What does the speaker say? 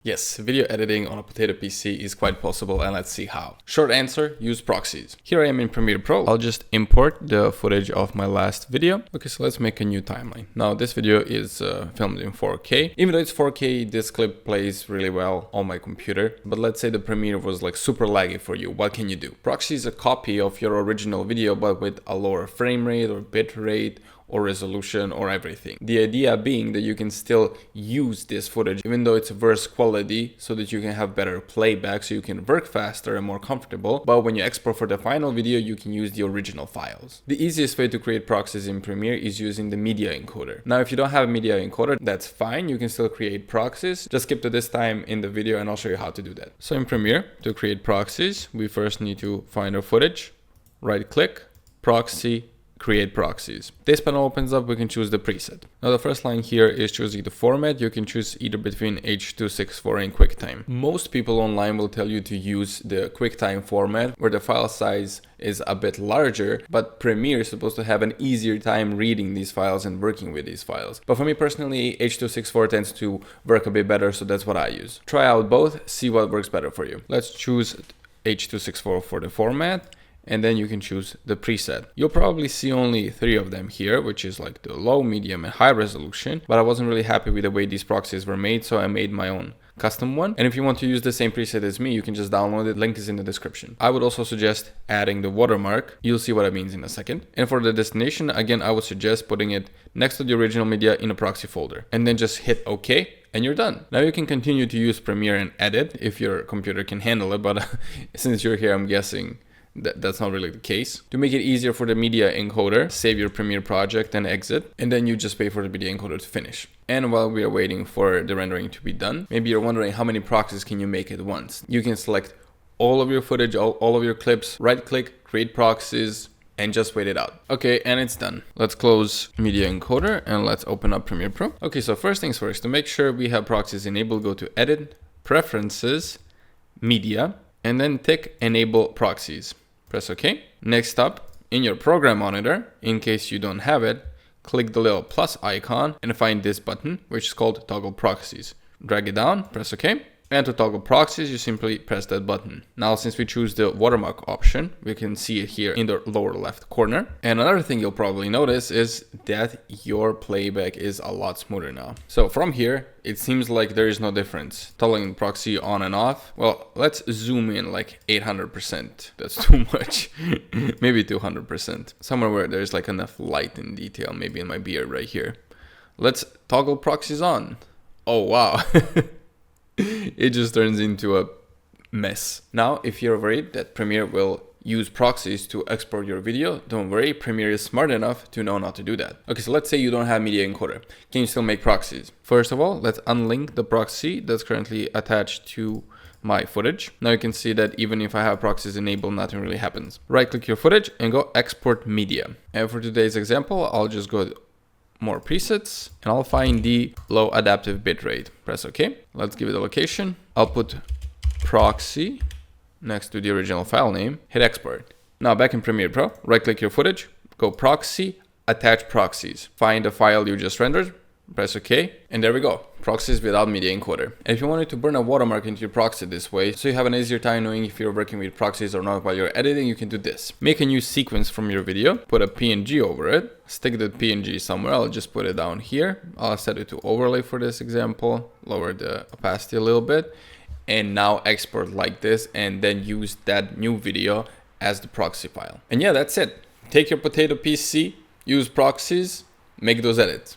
Yes, video editing on a potato PC is quite possible, and let's see how. Short answer, use proxies. Here I am in Premiere Pro. I'll just import the footage of my last video. Okay, so let's make a new timeline. Now this video is filmed in 4K. Even though it's 4K, this clip plays really well on my computer. But let's say the Premiere was like super laggy for you. What can you do? Proxy is a copy of your original video, but with a lower frame rate or bit rate or resolution or everything. The idea being that you can still use this footage even though it's worse quality, so that you can have better playback, so you can work faster and more comfortable. But when you export for the final video, you can use the original files. The easiest way to create proxies in Premiere is using the media encoder. Now if you don't have a media encoder, that's fine, you can still create proxies. Just skip to this time in the video and I'll show you how to do that. So in Premiere, to create proxies, we first need to find our footage, right click, proxy, create proxies. This panel opens up, we can choose the preset. Now the first line here is choosing the format. You can choose either between H.264 and QuickTime. Most people online will tell you to use the QuickTime format where the file size is a bit larger, but Premiere is supposed to have an easier time reading these files and working with these files. But for me personally, H.264 tends to work a bit better, so that's what I use. Try out both, see what works better for you. Let's choose H.264 for the format. And then you can choose the preset. You'll probably see only 3 of them here, which is like the low, medium, and high resolution. But I wasn't really happy with the way these proxies were made, so I made my own custom one. And if you want to use the same preset as me, you can just download it. Link is in the description. I would also suggest adding the watermark. You'll see what it means in a second. And for the destination, again, I would suggest putting it next to the original media in a proxy folder. And then just hit OK. And you're done. Now you can continue to use Premiere and edit if your computer can handle it. But since you're here, I'm guessing that's not really the case. To make it easier for the media encoder, save your Premiere project and exit, and then you just pay for the media encoder to finish. And while we are waiting for the rendering to be done, maybe you're wondering how many proxies can you make at once. You can select all of your footage, all of your clips, right click, create proxies, and just wait it out. Okay, and it's done. Let's close media encoder and let's open up Premiere Pro. Okay, so first things first, to make sure we have proxies enabled, go to Edit, Preferences, Media, and then tick Enable Proxies. Press OK. Next up, in your program monitor, in case you don't have it, click the little plus icon and find this button, which is called Toggle Proxies. Drag it down, press OK. And to toggle proxies, you simply press that button. Now, since we choose the watermark option, we can see it here in the lower left corner. And another thing you'll probably notice is that your playback is a lot smoother now. So from here, it seems like there is no difference. Toggling proxy on and off. Well, let's zoom in like 800%. That's too much. Maybe 200%. Somewhere where there's like enough light and detail, maybe in my beard right here. Let's toggle proxies on. Oh, wow. It just turns into a mess. Now, if you're worried that Premiere will use proxies to export your video, don't worry, Premiere is smart enough to know not to do that. Okay, so let's say you don't have media encoder. Can you still make proxies? First of all, let's unlink the proxy that's currently attached to my footage. Now you can see that even if I have proxies enabled, nothing really happens. Right click your footage and go export media. And for today's example, I'll just go more presets and I'll find the low adaptive bitrate. Press OK. Let's give it a location. I'll put proxy next to the original file name, hit export. Now back in Premiere Pro, right click your footage, go proxy, attach proxies. Find the file you just rendered, press OK, and there we go. Proxies without media encoder. And if you wanted to burn a watermark into your proxy this way, so you have an easier time knowing if you're working with proxies or not while you're editing, you can do this. Make a new sequence from your video, put a PNG over it, stick the PNG somewhere. I'll just put it down here. I'll set it to overlay for this example, lower the opacity a little bit, and now export like this, and then use that new video as the proxy file. And yeah, that's it. Take your potato PC, use proxies, make those edits.